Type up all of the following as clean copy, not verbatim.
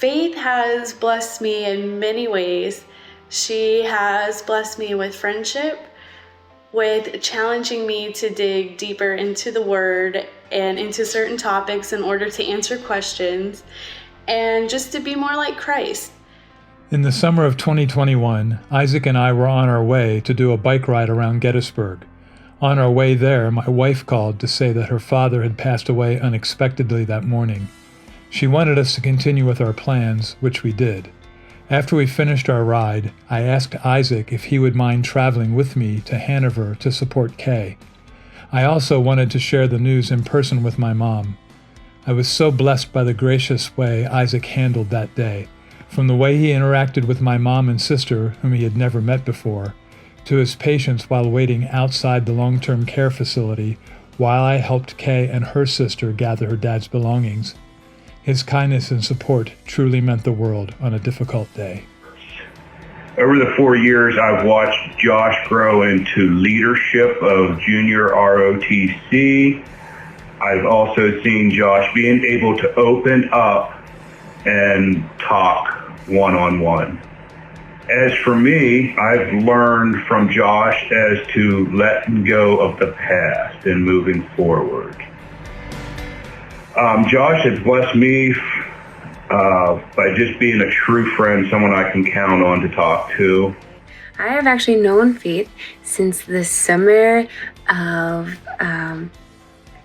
Faith has blessed me in many ways. She has blessed me with friendship, with challenging me to dig deeper into the Word and into certain topics in order to answer questions, and just to be more like Christ. In the summer of 2021, Isaac and I were on our way to do a bike ride around Gettysburg. On our way there, my wife called to say that her father had passed away unexpectedly that morning. She wanted us to continue with our plans, which we did. After we finished our ride, I asked Isaac if he would mind traveling with me to Hanover to support Kay. I also wanted to share the news in person with my mom. I was so blessed by the gracious way Isaac handled that day, from the way he interacted with my mom and sister, whom he had never met before, to his patience while waiting outside the long-term care facility while I helped Kay and her sister gather her dad's belongings. His kindness and support truly meant the world on a difficult day. Over the 4 years, I've watched Josh grow into leadership of junior ROTC. I've also seen Josh being able to open up and talk one-on-one. As for me, I've learned from Josh as to letting go of the past and moving forward. Josh has blessed me by just being a true friend, someone I can count on to talk to. I have actually known Faith since the summer of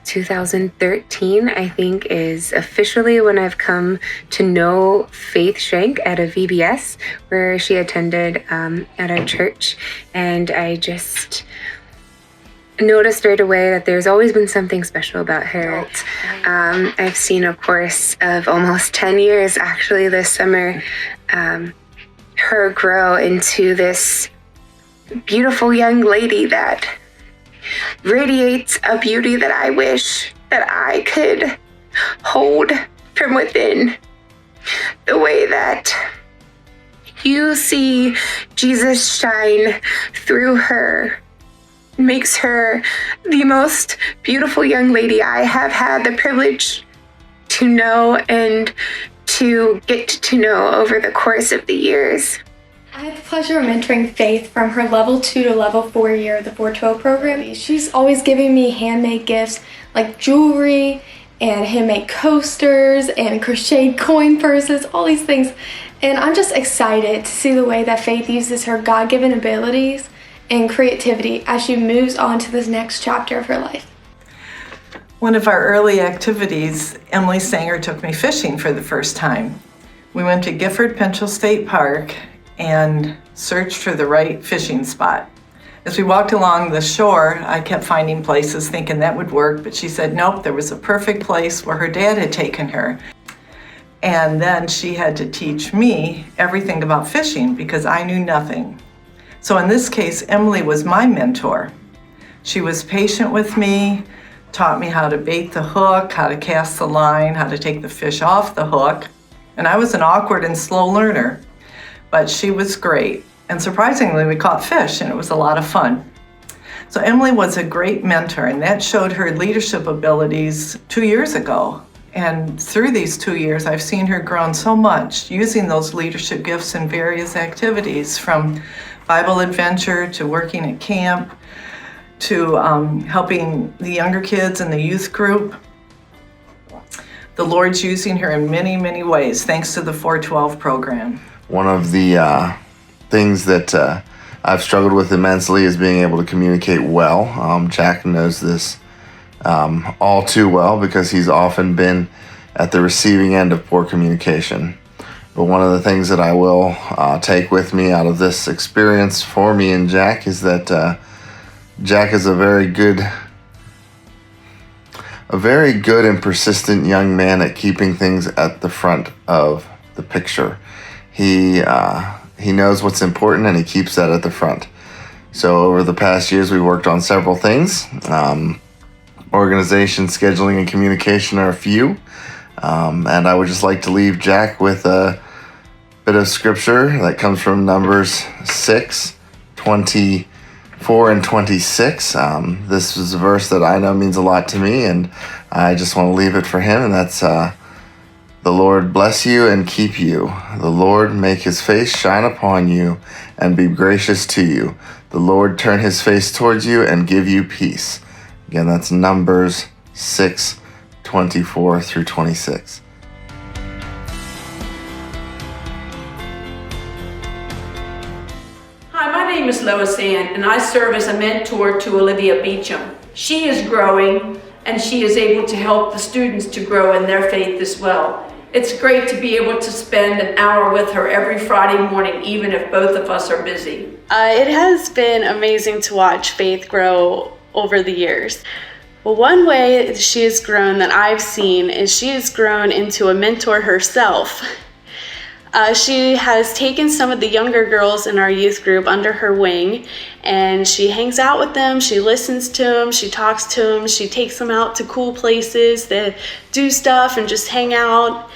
2013, I think, is officially when I've come to know Faith Shank at a VBS where she attended at our church. And I just noticed right away that there's always been something special about her. I've seen a course of almost 10 years actually this summer, her grow into this beautiful young lady that radiates a beauty that I wish that I could hold from within. The way that you see Jesus shine through her makes her the most beautiful young lady I have had the privilege to know and to get to know over the course of the years. I had the pleasure of mentoring Faith from her level 2 to level 4 year of the 412 program. She's always giving me handmade gifts like jewelry and handmade coasters and crocheted coin purses, all these things. And I'm just excited to see the way that Faith uses her God-given abilities and creativity as she moves on to this next chapter of her life. One of our early activities, Emily Sanger took me fishing for the first time. We went to Gifford Pinchel State Park and searched for the right fishing spot. As we walked along the shore, I kept finding places thinking that would work, but she said nope, there was a perfect place where her dad had taken her. And then she had to teach me everything about fishing because I knew nothing. So in this case, Emily was my mentor. She was patient with me, taught me how to bait the hook, how to cast the line, how to take the fish off the hook. And I was an awkward and slow learner, but she was great. And surprisingly, we caught fish and it was a lot of fun. So Emily was a great mentor, and that showed her leadership abilities 2 years ago. And through these 2 years, I've seen her grown so much using those leadership gifts in various activities, from Bible adventure to working at camp to helping the younger kids in the youth group. The Lord's using her in many, many ways, thanks to the 412 program. One of the things that I've struggled with immensely is being able to communicate well. Jack knows this all too well because he's often been at the receiving end of poor communication. But one of the things that I will take with me out of this experience for me and Jack is that Jack is a very good a very good and persistent young man at keeping things at the front of the picture. He knows what's important and he keeps that at the front. So over the past years, we worked on several things. Organization, scheduling, and communication are a few. And I would just like to leave Jack with a bit of scripture that comes from Numbers 6:24 and 26. This is a verse that I know means a lot to me, and I just want to leave it for him. And that's, the Lord bless you and keep you. The Lord make his face shine upon you and be gracious to you. The Lord turn his face towards you and give you peace. Again, that's Numbers 6:24 through 26. Hi, my name is Lois Ann, and I serve as a mentor to Olivia Beecham. She is growing, and she is able to help the students to grow in their faith as well. It's great to be able to spend an hour with her every Friday morning, even if both of us are busy. It has been amazing to watch Faith grow over the years. Well, one way she has grown that I've seen is she has grown into a mentor herself. She has taken some of the younger girls in our youth group under her wing, and she hangs out with them, she listens to them, she talks to them, she takes them out to cool places to do stuff and just hang out.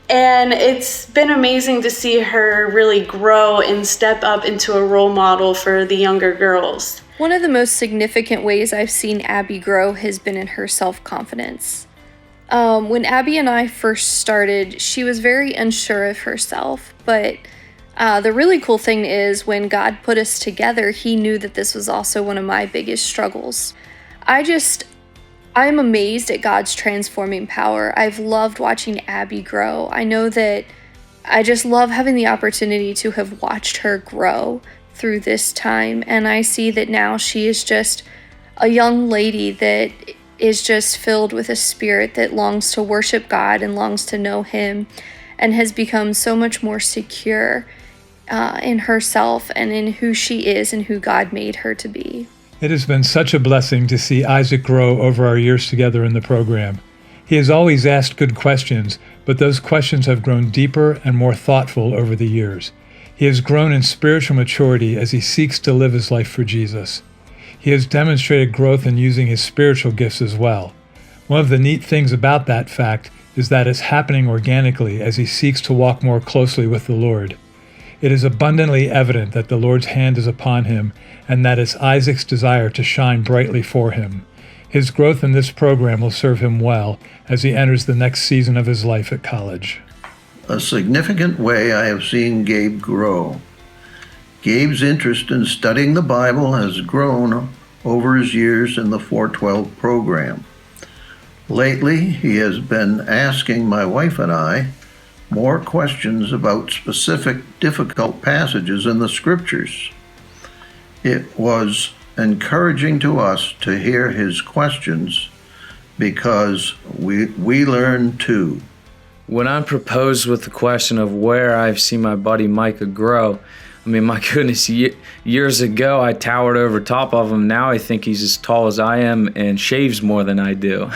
And it's been amazing to see her really grow and step up into a role model for the younger girls. One of the most significant ways I've seen Abby grow has been in her self-confidence. When Abby and I first started, she was very unsure of herself, but the really cool thing is when God put us together, he knew that this was also one of my biggest struggles. I'm amazed at God's transforming power. I've loved watching Abby grow. I know that I just love having the opportunity to have watched her grow through this time, and I see that now she is just a young lady that is just filled with a spirit that longs to worship God and longs to know him, and has become so much more secure in herself and in who she is and who God made her to be. It has been such a blessing to see Isaac grow over our years together in the program. He has always asked good questions, but those questions have grown deeper and more thoughtful over the years. He has grown in spiritual maturity as he seeks to live his life for Jesus. He has demonstrated growth in using his spiritual gifts as well. One of the neat things about that fact is that it's happening organically as he seeks to walk more closely with the Lord. It is abundantly evident that the Lord's hand is upon him and that it's Isaac's desire to shine brightly for him. His growth in this program will serve him well as he enters the next season of his life at college. A significant way I have seen Gabe grow. Gabe's interest in studying the Bible has grown over his years in the 412 program. Lately, he has been asking my wife and I more questions about specific difficult passages in the scriptures. It was encouraging to us to hear his questions because we learned too. When I'm proposed with the question of where I've seen my buddy Micah grow, I mean, my goodness, years ago I towered over top of him. Now I think he's as tall as I am and shaves more than I do.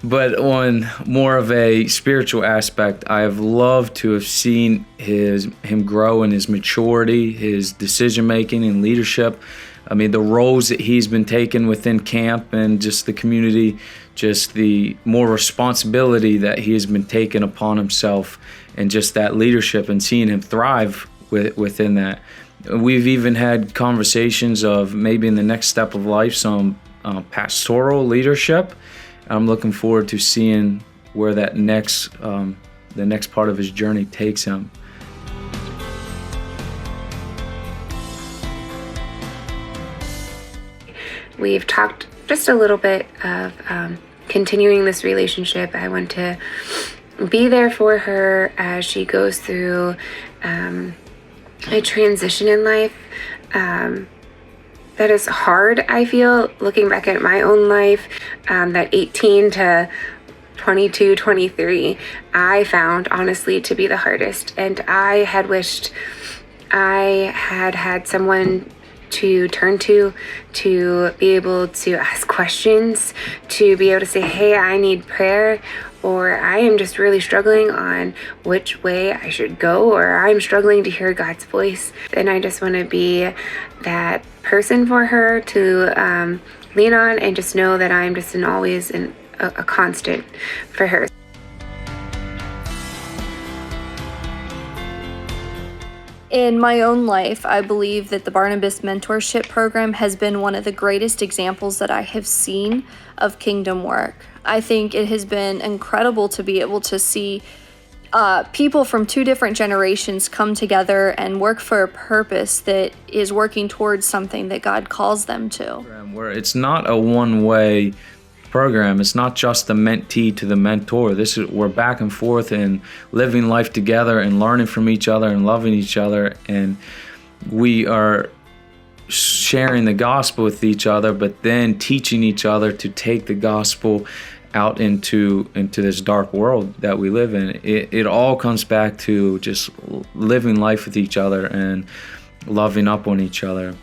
But on more of a spiritual aspect, I have loved to have seen him grow in his maturity, his decision-making and leadership. I mean, the roles that he's been taking within camp and just the community, just the more responsibility that he has been taking upon himself, and just that leadership and seeing him thrive within that. We've even had conversations of maybe in the next step of life some pastoral leadership. I'm looking forward to seeing where that the next part of his journey takes him. We've talked just a little bit of continuing this relationship. I want to be there for her as she goes through a transition in life that is hard, I feel, looking back at my own life, that 18 to 22, 23, I found honestly to be the hardest. And I had wished I had someone to turn to be able to ask questions, to be able to say, hey, I need prayer, or I am just really struggling on which way I should go, or I'm struggling to hear God's voice. And I just want to be that person for her to lean on, and just know that I'm just always a constant for her. In my own life, I believe that the Barnabas Mentorship Program has been one of the greatest examples that I have seen of kingdom work. I think it has been incredible to be able to see people from two different generations come together and work for a purpose that is working towards something that God calls them to. Where it's not a one-way program. It's not just the mentee to the mentor. We're back and forth and living life together and learning from each other and loving each other, and we are sharing the gospel with each other, but then teaching each other to take the gospel out into this dark world that we live in. It all comes back to just living life with each other and loving up on each other.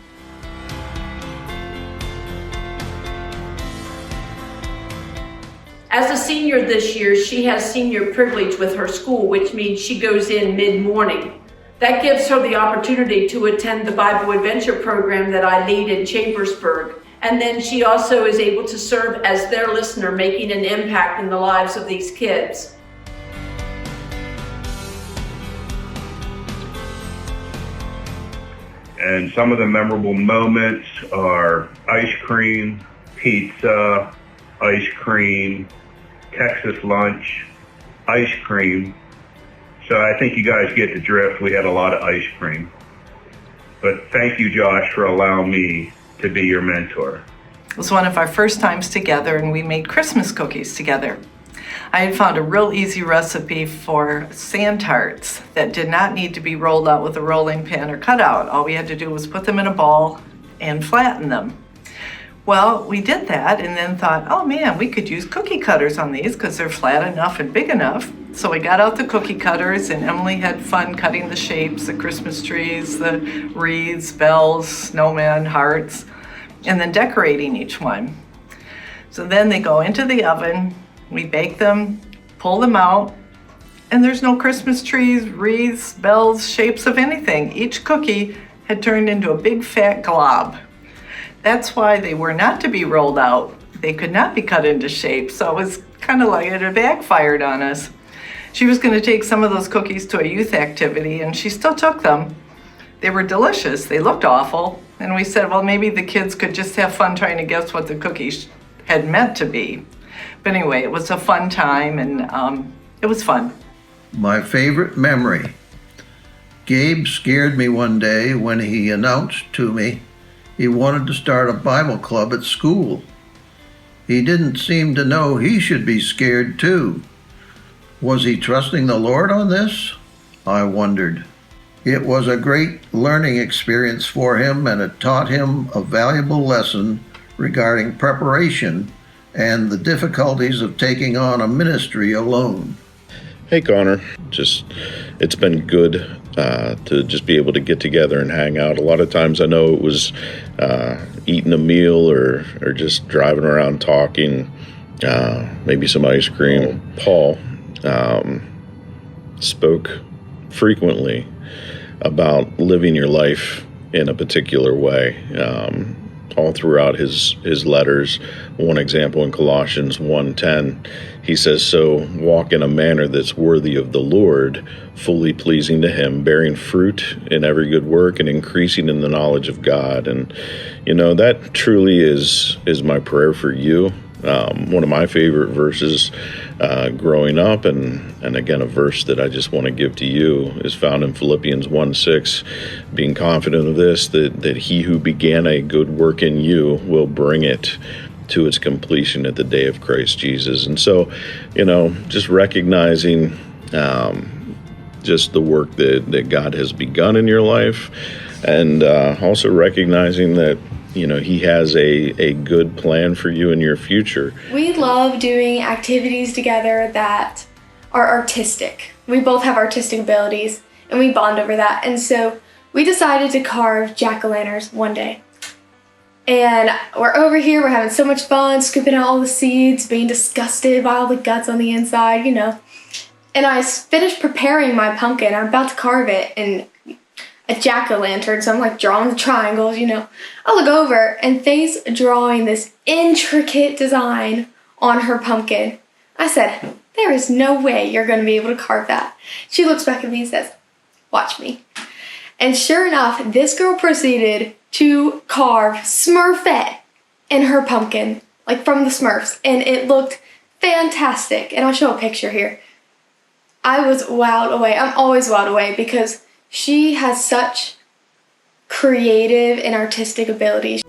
As a senior this year, she has senior privilege with her school, which means she goes in mid-morning. That gives her the opportunity to attend the Bible Adventure program that I lead in Chambersburg. And then she also is able to serve as their listener, making an impact in the lives of these kids. And some of the memorable moments are ice cream, pizza, ice cream, Texas lunch, ice cream. So I think you guys get the drift. We had a lot of ice cream. But thank you, Josh, for allowing me to be your mentor. It was one of our first times together, and we made Christmas cookies together. I had found a real easy recipe for sand tarts that did not need to be rolled out with a rolling pin or cut out. All we had to do was put them in a ball and flatten them. Well, we did that and then thought, oh man, we could use cookie cutters on these because they're flat enough and big enough. So we got out the cookie cutters, and Emily had fun cutting the shapes, the Christmas trees, the wreaths, bells, snowmen, hearts, and then decorating each one. So then they go into the oven, we bake them, pull them out, and there's no Christmas trees, wreaths, bells, shapes of anything. Each cookie had turned into a big fat glob. That's why they were not to be rolled out. They could not be cut into shape, so it was kind of like it had backfired on us. She was going to take some of those cookies to a youth activity, and she still took them. They were delicious. They looked awful, and we said, well, maybe the kids could just have fun trying to guess what the cookies had meant to be. But anyway, it was a fun time, and it was fun. My favorite memory. Gabe scared me one day when he announced to me he wanted to start a Bible club at school. He didn't seem to know he should be scared too. Was he trusting the Lord on this? I wondered. It was a great learning experience for him, and it taught him a valuable lesson regarding preparation and the difficulties of taking on a ministry alone. Hey Connor, it's been good to just be able to get together and hang out. A lot of times I know it was eating a meal or just driving around talking, maybe some ice cream. Paul spoke frequently about living your life in a particular way. All throughout his letters. One example in Colossians 1:10, he says, so walk in a manner that's worthy of the Lord, fully pleasing to him, bearing fruit in every good work and increasing in the knowledge of God. And, that truly is my prayer for you. One of my favorite verses growing up, and again, a verse that I just want to give to you, is found in Philippians 1:6, being confident of this, that he who began a good work in you will bring it to its completion at the day of Christ Jesus. And so, just recognizing just the work that God has begun in your life, and also recognizing that he has a good plan for you in your future. We love doing activities together that are artistic. We both have artistic abilities, and we bond over that. And so we decided to carve jack-o'-lanterns one day. And we're over here, we're having so much fun, scooping out all the seeds, being disgusted by all the guts on the inside, you know. And I finished preparing my pumpkin. I'm about to carve it in a jack-o'-lantern, so I'm like drawing the triangles, you know. I look over and Faye's drawing this intricate design on her pumpkin. I said, there is no way you're going to be able to carve that. She looks back at me and says, watch me. And sure enough, this girl proceeded to carve Smurfette in her pumpkin, like from the Smurfs, and it looked fantastic. And I'll show a picture here. I was wowed away. I'm always wowed away because she has such creative and artistic abilities.